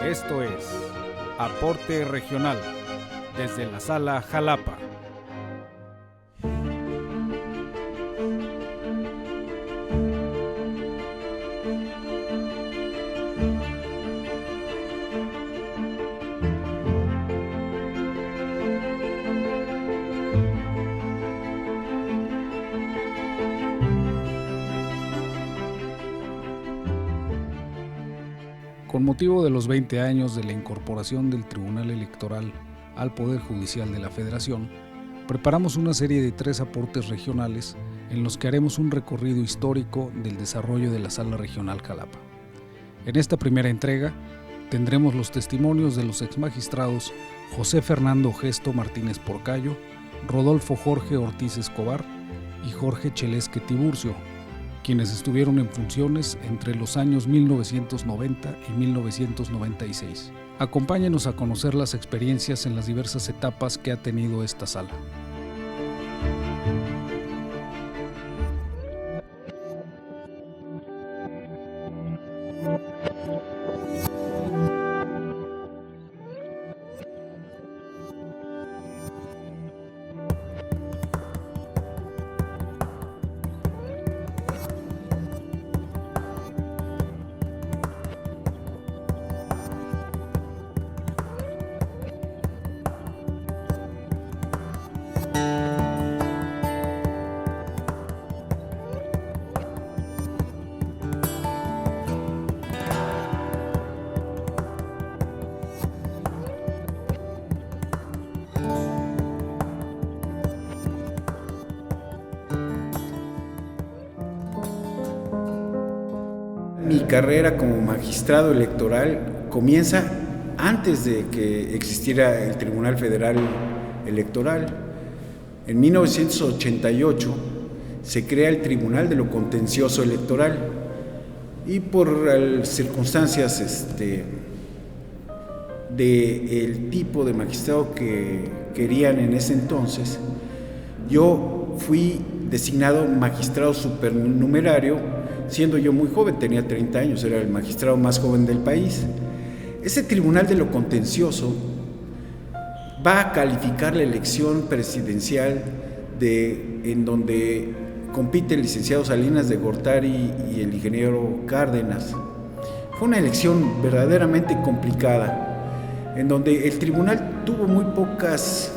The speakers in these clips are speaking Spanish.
Esto es Aporte Regional desde la Sala Jalapa. Con motivo de los 20 años de la incorporación del Tribunal Electoral al Poder Judicial de la Federación, preparamos una serie de 3 aportes regionales en los que haremos un recorrido histórico del desarrollo de la Sala Regional Jalapa. En esta primera entrega tendremos los testimonios de los exmagistrados José Fernando Gesto Martínez Porcayo, Rodolfo Jorge Ortiz Escobar y Jorge Chelesque Tiburcio, quienes estuvieron en funciones entre los años 1990 y 1996. Acompáñenos a conocer las experiencias en las diversas etapas que ha tenido esta sala. Mi carrera como magistrado electoral comienza antes de que existiera el Tribunal Federal Electoral. En 1988 se crea el Tribunal de lo Contencioso Electoral y por circunstancias del tipo de magistrado que querían en ese entonces, yo fui designado magistrado supernumerario, siendo yo muy joven, tenía 30 años, era el magistrado más joven del país. Ese Tribunal de lo Contencioso va a calificar la elección presidencial en donde compite el licenciado Salinas de Gortari y el ingeniero Cárdenas. Fue una elección verdaderamente complicada, en donde el tribunal tuvo muy pocas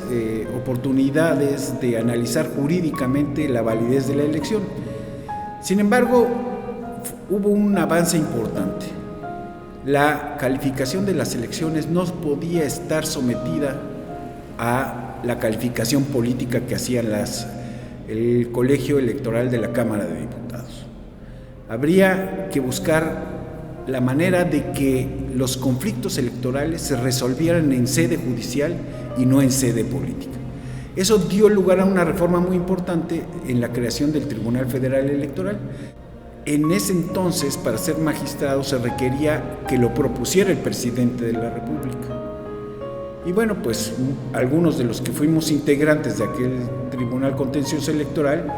oportunidades de analizar jurídicamente la validez de la elección. Sin embargo, hubo un avance importante. La calificación de las elecciones no podía estar sometida a la calificación política que hacían el colegio electoral de la Cámara de Diputados. Habría que buscar la manera de que los conflictos electorales se resolvieran en sede judicial y no en sede política. Eso dio lugar a una reforma muy importante en la creación del Tribunal Federal Electoral. En ese entonces, para ser magistrado, se requería que lo propusiera el presidente de la República. Y bueno, pues algunos de los que fuimos integrantes de aquel Tribunal Contencioso Electoral,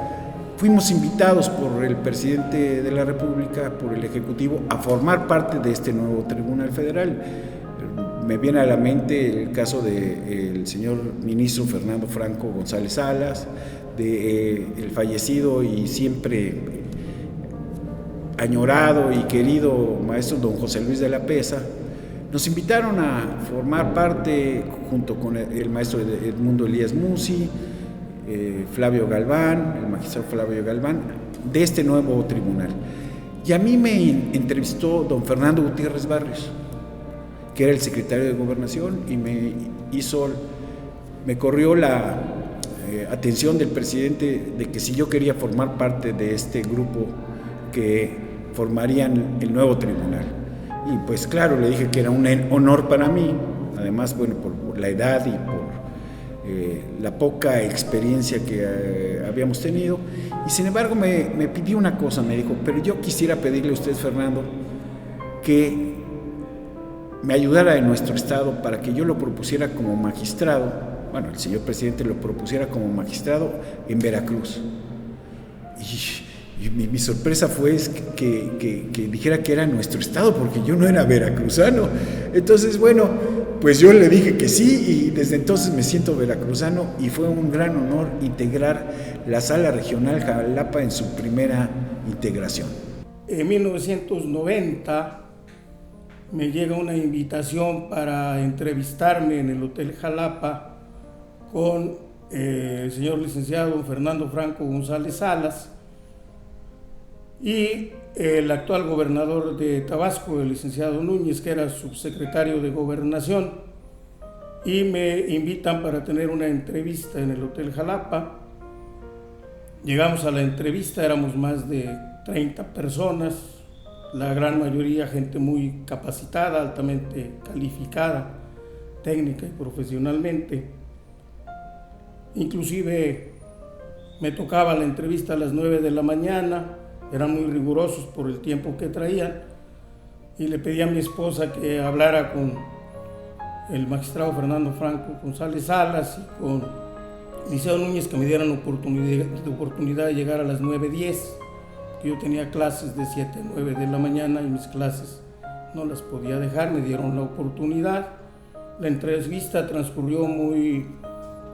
fuimos invitados por el presidente de la República, por el Ejecutivo, a formar parte de este nuevo Tribunal Federal. Me viene a la mente el caso del señor ministro Fernando Franco González Salas, del fallecido y siempre añorado y querido maestro don José Luis de la Pesa. Nos invitaron a formar parte, junto con el maestro Edmundo Elías Musi, Flavio Galván, el magistrado Flavio Galván, de este nuevo tribunal. Y a mí me entrevistó don Fernando Gutiérrez Barrios, que era el secretario de Gobernación, y me corrió la atención del presidente de que si yo quería formar parte de este grupo que formarían el nuevo tribunal. Y pues claro, le dije que era un honor para mí, además, bueno, por la edad y por la poca experiencia que habíamos tenido. Y sin embargo me pidió una cosa, me dijo, pero yo quisiera pedirle a usted, Fernando, que me ayudara en nuestro estado para que yo lo propusiera como magistrado, bueno, el señor presidente lo propusiera como magistrado en Veracruz. Y mi sorpresa fue que dijera que era nuestro estado, porque yo no era veracruzano. Entonces, bueno, pues yo le dije que sí, y desde entonces me siento veracruzano, y fue un gran honor integrar la Sala Regional Jalapa en su primera integración. En 1990 me llega una invitación para entrevistarme en el Hotel Jalapa con el señor licenciado Fernando Franco González Salas y el actual gobernador de Tabasco, el licenciado Núñez, que era subsecretario de Gobernación, y me invitan para tener una entrevista en el Hotel Jalapa. Llegamos a la entrevista, éramos más de 30 personas, la gran mayoría gente muy capacitada, altamente calificada, técnica y profesionalmente. Inclusive me tocaba la entrevista a las 9 de la mañana, eran muy rigurosos por el tiempo que traían, y le pedí a mi esposa que hablara con el magistrado Fernando Franco González Salas y con Liceo Núñez, que me dieran oportunidad de llegar a las 9:10. Yo tenía clases de 7 a 9 de la mañana y mis clases no las podía dejar, me dieron la oportunidad. La entrevista transcurrió muy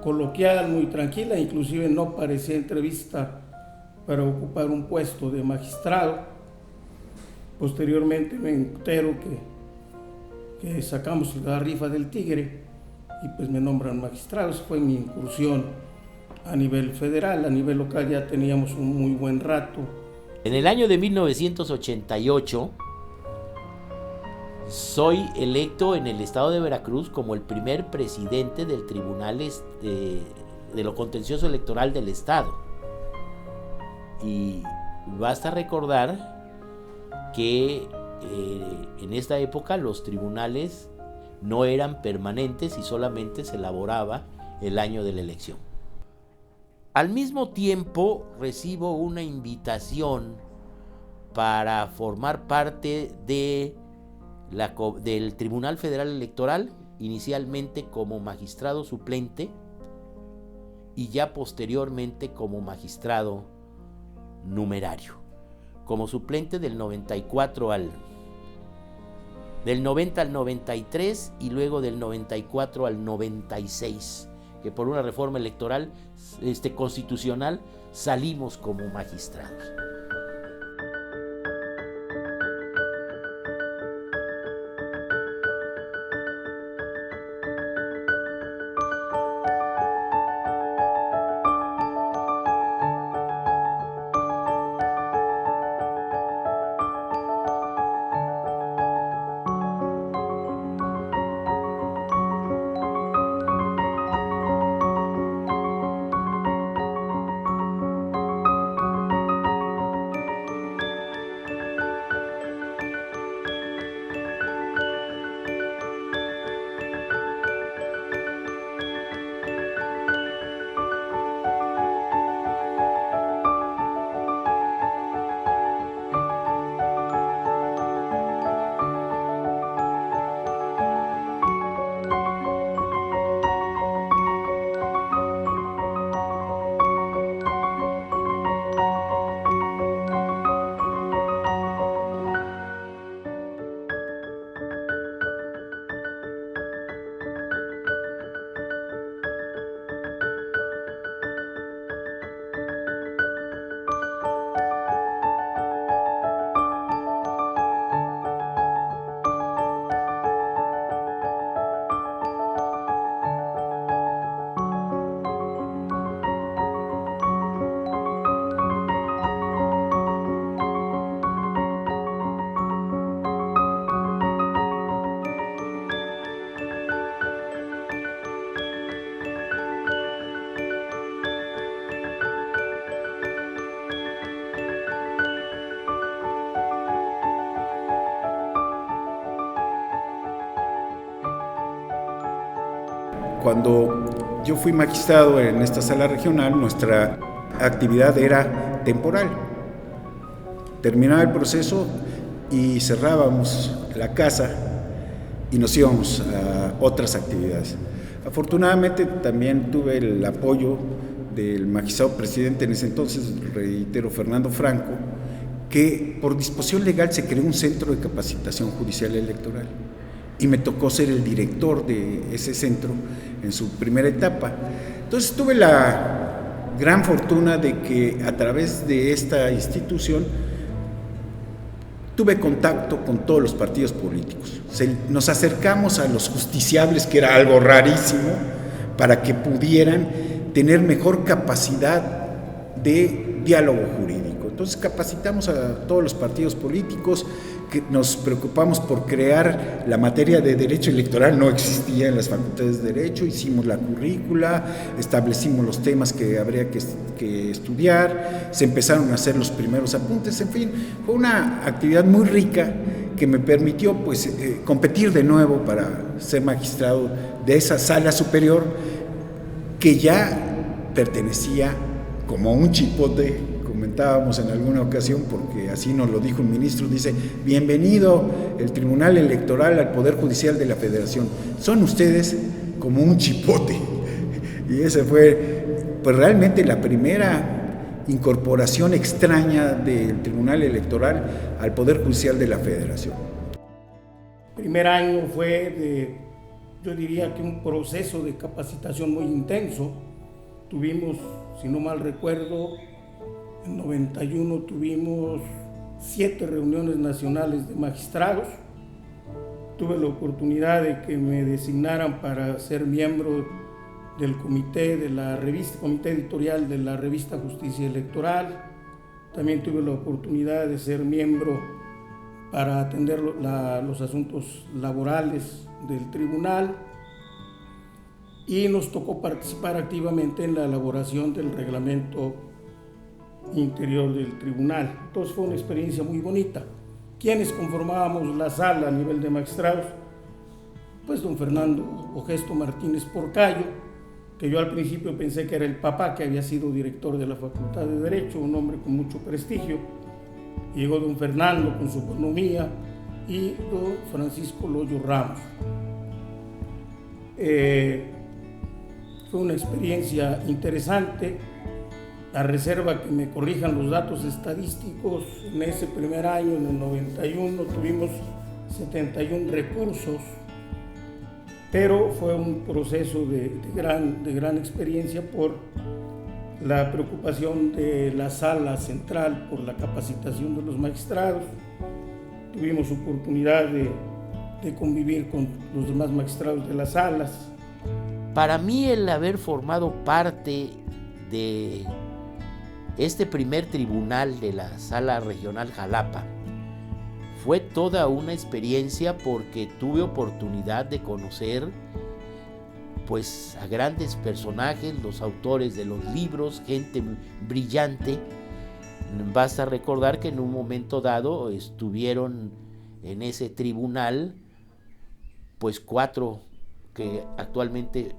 coloquial, muy tranquila, inclusive no parecía entrevista para ocupar un puesto de magistrado. Posteriormente me entero que sacamos la rifa del Tigre y pues me nombran magistrado. Esa fue mi incursión a nivel federal. A nivel local ya teníamos un muy buen rato. En el año de 1988 soy electo en el estado de Veracruz como el primer presidente del Tribunal de lo Contencioso Electoral del estado. Y basta recordar que en esta época los tribunales no eran permanentes y solamente se elaboraba el año de la elección. Al mismo tiempo recibo una invitación para formar parte del Tribunal Federal Electoral, inicialmente como magistrado suplente y ya posteriormente como magistrado numerario, como suplente del 90 al 93 y luego del 94 al 96, que por una reforma electoral constitucional salimos como magistrados. Cuando yo fui magistrado en esta sala regional, nuestra actividad era temporal. Terminaba el proceso y cerrábamos la casa y nos íbamos a otras actividades. Afortunadamente también tuve el apoyo del magistrado presidente en ese entonces, reitero, Fernando Franco, que por disposición legal se creó un centro de capacitación judicial electoral y me tocó ser el director de ese centro en su primera etapa. Entonces tuve la gran fortuna de que a través de esta institución tuve contacto con todos los partidos políticos. Nos acercamos a los justiciables, que era algo rarísimo, para que pudieran tener mejor capacidad de diálogo jurídico. Entonces capacitamos a todos los partidos políticos, que nos preocupamos por crear la materia de derecho electoral, no existía en las facultades de derecho, hicimos la currícula, establecimos los temas que habría que estudiar, se empezaron a hacer los primeros apuntes, en fin, fue una actividad muy rica que me permitió pues competir de nuevo para ser magistrado de esa sala superior que ya pertenecía como un chipote. Comentábamos en alguna ocasión, porque así nos lo dijo un ministro, dice: bienvenido el Tribunal Electoral al Poder Judicial de la Federación, son ustedes como un chipote. Y esa fue pues realmente la primera incorporación extraña del Tribunal Electoral al Poder Judicial de la Federación. El primer año fue yo diría que un proceso de capacitación muy intenso. Tuvimos, si no mal recuerdo, en 91 tuvimos 7 reuniones nacionales de magistrados. Tuve la oportunidad de que me designaran para ser miembro del comité editorial de la revista Justicia Electoral. También tuve la oportunidad de ser miembro para atender los asuntos laborales del tribunal, y nos tocó participar activamente en la elaboración del reglamento interior del tribunal. Entonces fue una experiencia muy bonita. ¿Quiénes conformábamos la sala a nivel de magistrados? Pues don Fernando Ogesto Martínez Porcayo, que yo al principio pensé que era el papá, que había sido director de la Facultad de Derecho, un hombre con mucho prestigio. Llegó don Fernando con su economía y don Francisco Loyo Ramos. Fue una experiencia interesante, a reserva que me corrijan los datos estadísticos. En ese primer año, en el 91, tuvimos 71 recursos, pero fue un proceso de gran experiencia por la preocupación de la sala central por la capacitación de los magistrados. Tuvimos oportunidad de convivir con los demás magistrados de las salas. Para mí, el haber formado parte de este primer tribunal de la Sala Regional Jalapa fue toda una experiencia, porque tuve oportunidad de conocer pues a grandes personajes, los autores de los libros, gente brillante. Basta recordar que en un momento dado estuvieron en ese tribunal pues 4 que actualmente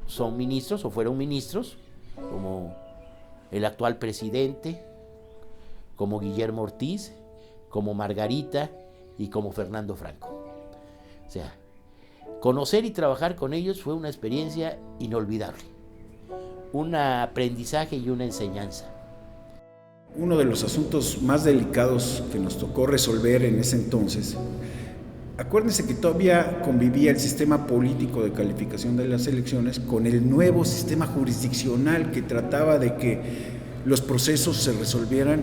son ministros o fueron ministros, como el actual presidente, como Guillermo Ortiz, como Margarita y como Fernando Franco. O sea, conocer y trabajar con ellos fue una experiencia inolvidable, un aprendizaje y una enseñanza. Uno de los asuntos más delicados que nos tocó resolver en ese entonces, acuérdense que todavía convivía el sistema político de calificación de las elecciones con el nuevo sistema jurisdiccional que trataba de que los procesos se resolvieran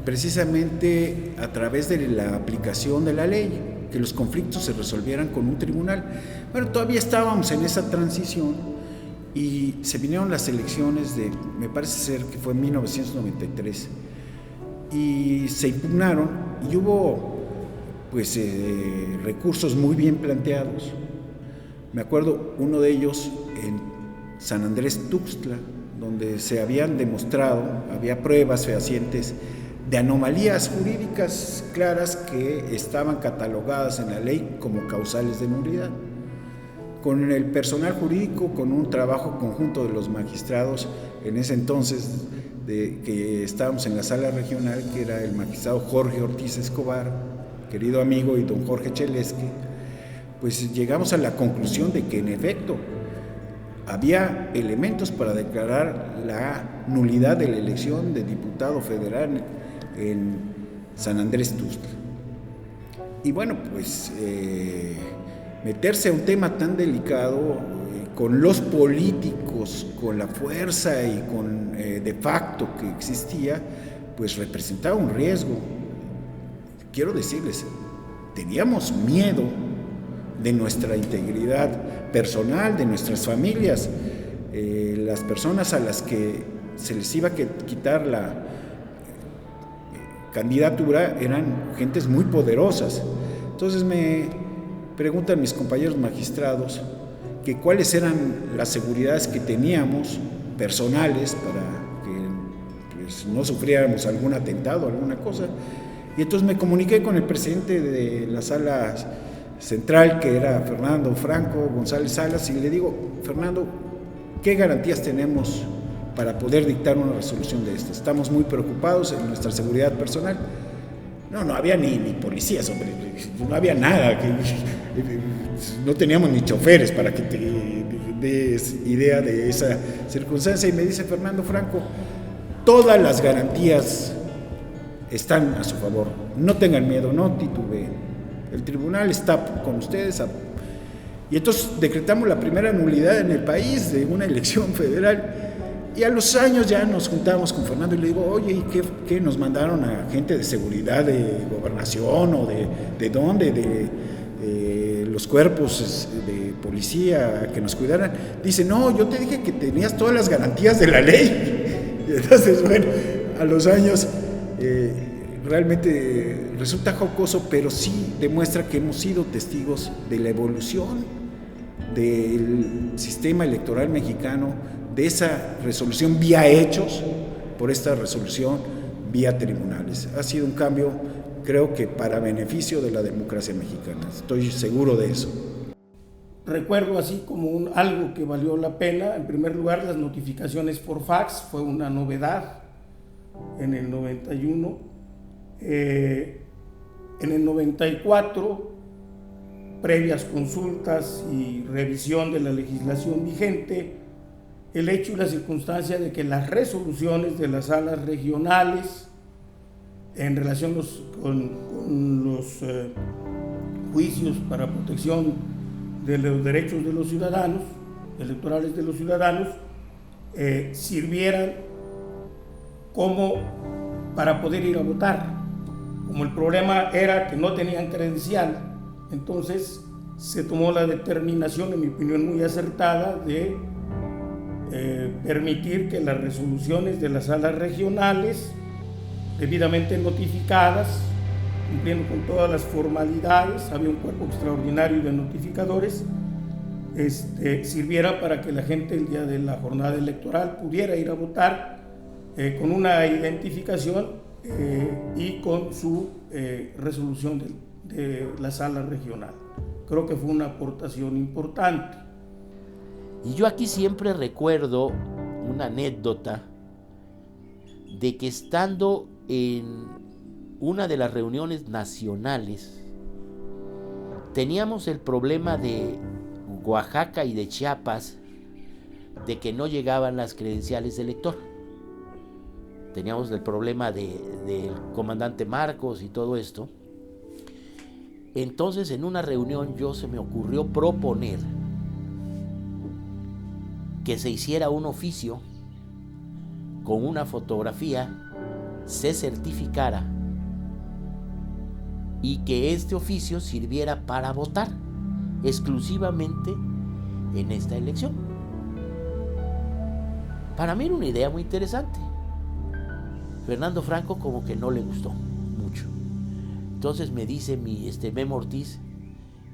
precisamente a través de la aplicación de la ley, que los conflictos se resolvieran con un tribunal. Bueno, todavía estábamos en esa transición y se vinieron las elecciones me parece ser que fue en 1993, y se impugnaron y hubo pues recursos muy bien planteados. Me acuerdo uno de ellos en San Andrés Tuxtla, donde se habían demostrado, había pruebas fehacientes de anomalías jurídicas claras que estaban catalogadas en la ley como causales de nulidad. Con el personal jurídico, con un trabajo conjunto de los magistrados en ese entonces que estábamos en la sala regional, que era el magistrado Jorge Ortiz Escobar, querido amigo, y don Jorge Chelesque, pues llegamos a la conclusión de que en efecto había elementos para declarar la nulidad de la elección de diputado federal en San Andrés Tuxtla. Y bueno, pues meterse a un tema tan delicado con los políticos, con la fuerza y con de facto que existía, pues representaba un riesgo. Quiero decirles, teníamos miedo de nuestra integridad personal, de nuestras familias. Las personas a las que se les iba a quitar la candidatura eran gentes muy poderosas. Entonces me preguntan mis compañeros magistrados que cuáles eran las seguridades que teníamos personales para que pues, no sufriéramos algún atentado, alguna cosa. Y entonces me comuniqué con el presidente de la sala central, que era Fernando Franco González Salas, y le digo: Fernando, ¿qué garantías tenemos para poder dictar una resolución de esta? Estamos muy preocupados en nuestra seguridad personal. No había ni policías, hombre, no había nada, no teníamos ni choferes para que te des idea de esa circunstancia. Y me dice Fernando Franco: todas las garantías están a su favor, no tengan miedo, no titubeen, el tribunal está con ustedes. Y entonces decretamos la primera nulidad en el país de una elección federal. Y a los años ya nos juntamos con Fernando y le digo: oye, ¿y qué nos mandaron a gente de seguridad de gobernación o de dónde? De los cuerpos de policía que nos cuidaran. Dice: no, yo te dije que tenías todas las garantías de la ley. Y entonces, bueno, a los años realmente resulta jocoso, pero sí demuestra que hemos sido testigos de la evolución del sistema electoral mexicano, de esa resolución vía hechos por esta resolución vía tribunales. Ha sido un cambio, creo que para beneficio de la democracia mexicana, estoy seguro de eso. Recuerdo así como algo que valió la pena. En primer lugar, las notificaciones por fax fue una novedad en el 91. En el 94, previas consultas y revisión de la legislación vigente, el hecho y la circunstancia de que las resoluciones de las salas regionales en relación con los juicios para protección de los derechos de los ciudadanos, electorales de los ciudadanos, sirvieran como para poder ir a votar. Como el problema era que no tenían credencial, entonces se tomó la determinación, en mi opinión muy acertada, de permitir que las resoluciones de las salas regionales, debidamente notificadas, cumpliendo con todas las formalidades, había un cuerpo extraordinario de notificadores, sirviera para que la gente el día de la jornada electoral pudiera ir a votar con una identificación y con su resolución de la sala regional. Creo que fue una aportación importante. Y yo aquí siempre recuerdo una anécdota de que estando en una de las reuniones nacionales, teníamos el problema de Oaxaca y de Chiapas, de que no llegaban las credenciales de elector. Teníamos el problema del comandante Marcos y todo esto. Entonces, en una reunión se me ocurrió proponer que se hiciera un oficio con una fotografía, se certificara y que este oficio sirviera para votar exclusivamente en esta elección. Para mí era una idea muy interesante. Fernando Franco como que no le gustó mucho. Entonces me dice Memo Ortiz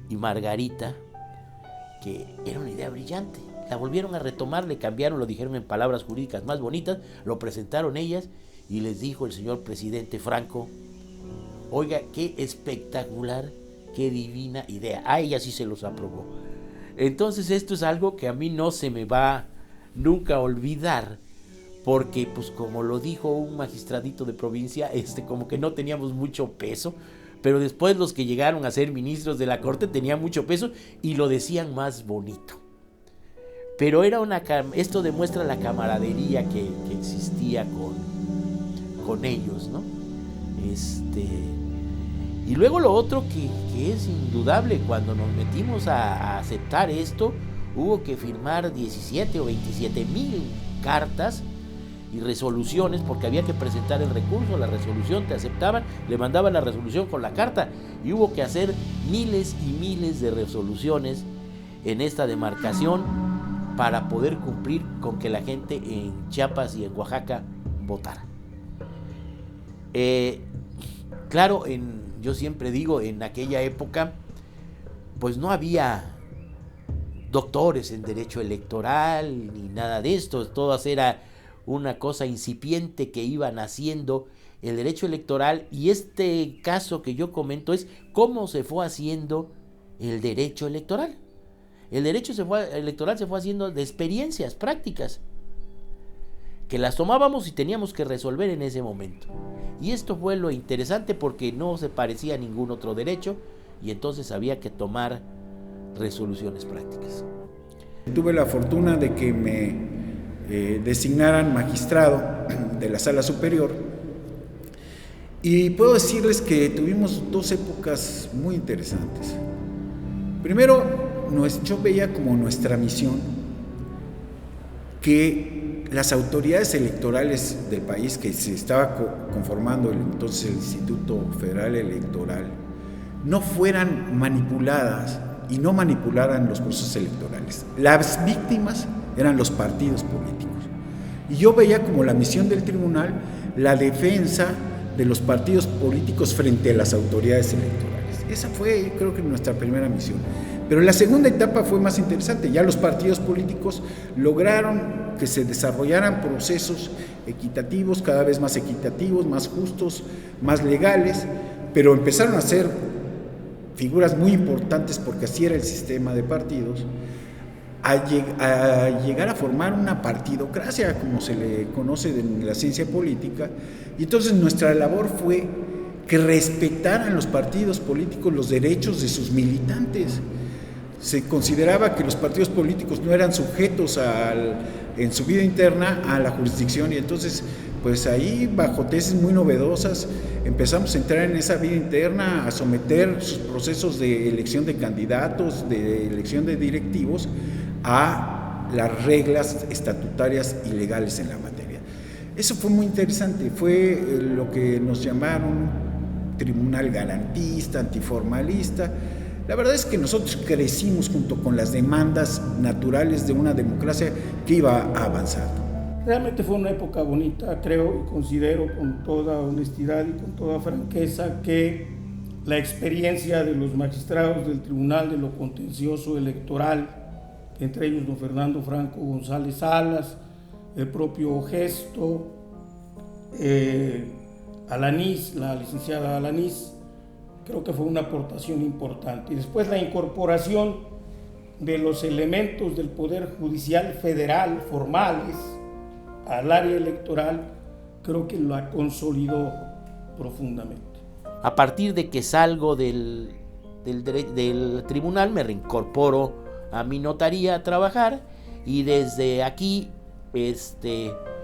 y Margarita que era una idea brillante. La volvieron a retomar, le cambiaron, lo dijeron en palabras jurídicas más bonitas, lo presentaron ellas y les dijo el señor presidente Franco: oiga, qué espectacular, qué divina idea. A ella sí se los aprobó. Entonces esto es algo que a mí no se me va nunca a olvidar, porque pues como lo dijo un magistradito de provincia, como que no teníamos mucho peso, pero después los que llegaron a ser ministros de la corte tenían mucho peso y lo decían más bonito. Pero esto demuestra la camaradería que existía con ellos, ¿no? Y luego lo otro que es indudable, cuando nos metimos a aceptar esto, hubo que firmar 17 o 27 mil cartas y resoluciones, porque había que presentar el recurso, la resolución, te aceptaban, le mandaban la resolución con la carta, y hubo que hacer miles y miles de resoluciones en esta demarcación para poder cumplir con que la gente en Chiapas y en Oaxaca votara. Claro, yo siempre digo, en aquella época, pues no había doctores en derecho electoral ni nada de esto, todas era una cosa incipiente que iban haciendo el derecho electoral, y este caso que yo comento es cómo se fue haciendo el derecho electoral. El derecho electoral se fue haciendo de experiencias prácticas que las tomábamos y teníamos que resolver en ese momento. Y esto fue lo interesante, porque no se parecía a ningún otro derecho, y entonces había que tomar resoluciones prácticas. Tuve la fortuna de que me designaran magistrado de la Sala Superior, y puedo decirles que tuvimos dos épocas muy interesantes. Primero, yo veía como nuestra misión que las autoridades electorales del país, que se estaba conformando entonces el Instituto Federal Electoral, no fueran manipuladas y no manipularan los procesos electorales. Las víctimas eran los partidos políticos. Y yo veía como la misión del tribunal la defensa de los partidos políticos frente a las autoridades electorales. Esa fue, creo que, nuestra primera misión. Pero la segunda etapa fue más interesante. Ya los partidos políticos lograron que se desarrollaran procesos equitativos, cada vez más equitativos, más justos, más legales, pero empezaron a ser figuras muy importantes, porque así era el sistema de partidos, a llegar a formar una partidocracia, como se le conoce en la ciencia política. Y entonces nuestra labor fue que respetaran los partidos políticos los derechos de sus militantes. Se consideraba que los partidos políticos no eran sujetos en su vida interna a la jurisdicción, y entonces pues ahí, bajo tesis muy novedosas, empezamos a entrar en esa vida interna, a someter sus procesos de elección de candidatos, de elección de directivos, a las reglas estatutarias y legales en la materia. Eso fue muy interesante, fue lo que nos llamaron tribunal garantista, antiformalista. La verdad es que nosotros crecimos junto con las demandas naturales de una democracia que iba avanzando. Realmente fue una época bonita, creo y considero con toda honestidad y con toda franqueza que la experiencia de los magistrados del Tribunal de lo Contencioso Electoral, entre ellos don Fernando Franco González Salas, el propio Gesto, Alanís, la licenciada Alanís, creo que fue una aportación importante. Y después la incorporación de los elementos del Poder Judicial Federal formales al área electoral, creo que la consolidó profundamente. A partir de que salgo del tribunal, me reincorporo a mi notaría a trabajar, y desde aquí,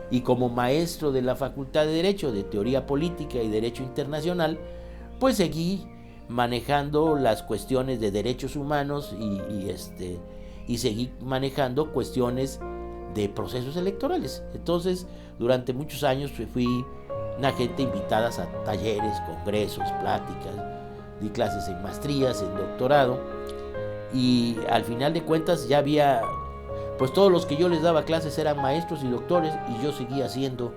y como maestro de la Facultad de Derecho, de Teoría Política y Derecho Internacional, pues seguí manejando las cuestiones de derechos humanos y seguí manejando cuestiones de procesos electorales. Entonces, durante muchos años fui una gente invitada a talleres, congresos, pláticas, di clases en maestrías, en doctorado, y al final de cuentas ya había, pues todos los que yo les daba clases eran maestros y doctores, y yo seguía siendo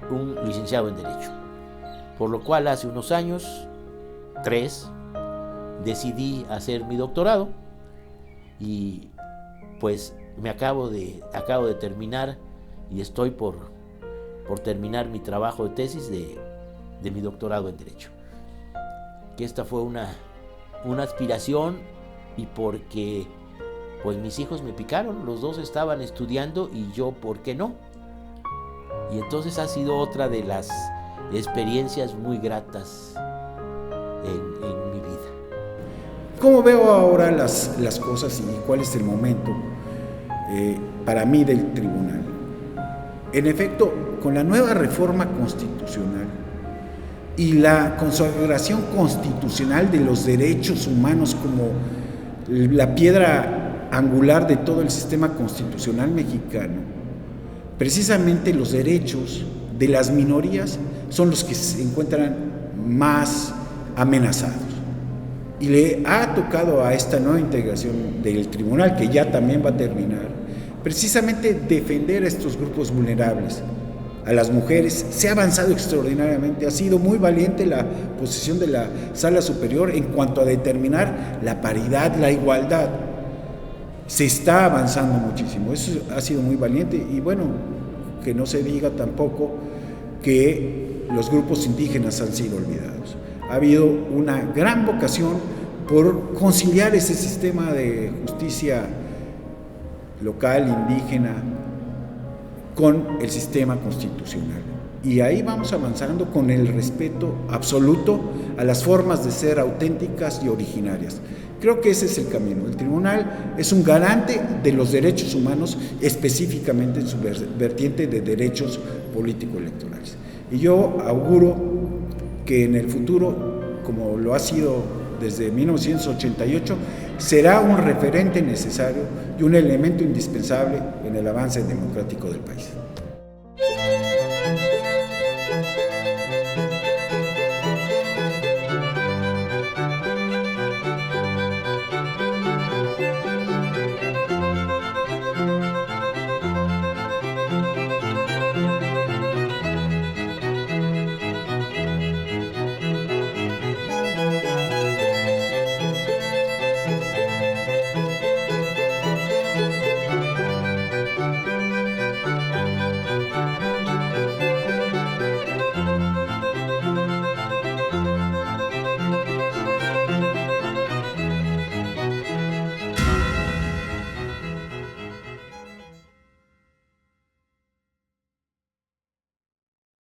un licenciado en Derecho. Por lo cual hace unos años, 3, decidí hacer mi doctorado, y pues me acabo de terminar, y estoy por terminar mi trabajo de tesis de mi doctorado en Derecho. Que esta fue una aspiración, y porque pues mis hijos me picaron, los dos estaban estudiando y yo, ¿por qué no? Y entonces ha sido otra de las experiencias muy gratas en mi vida. ¿Cómo veo ahora las cosas y cuál es el momento? para mí del tribunal. En efecto, con la nueva reforma constitucional y la consagración constitucional de los derechos humanos como la piedra angular de todo el sistema constitucional mexicano, precisamente los derechos de las minorías son los que se encuentran más amenazados. Y le ha tocado a esta nueva integración del tribunal, que ya también va a terminar, precisamente defender a estos grupos vulnerables, a las mujeres. Se ha avanzado extraordinariamente, ha sido muy valiente la posición de la Sala Superior en cuanto a determinar la paridad, la igualdad. Se está avanzando muchísimo, eso ha sido muy valiente. Y bueno, que no se diga tampoco que los grupos indígenas han sido olvidados. Ha habido una gran vocación por conciliar ese sistema de justicia local, indígena, con el sistema constitucional. Y ahí vamos avanzando con el respeto absoluto a las formas de ser auténticas y originarias. Creo que ese es el camino. El tribunal es un garante de los derechos humanos, específicamente en su vertiente de derechos político-electorales. Y yo auguro que en el futuro, como lo ha sido desde 1988, será un referente necesario y un elemento indispensable en el avance democrático del país.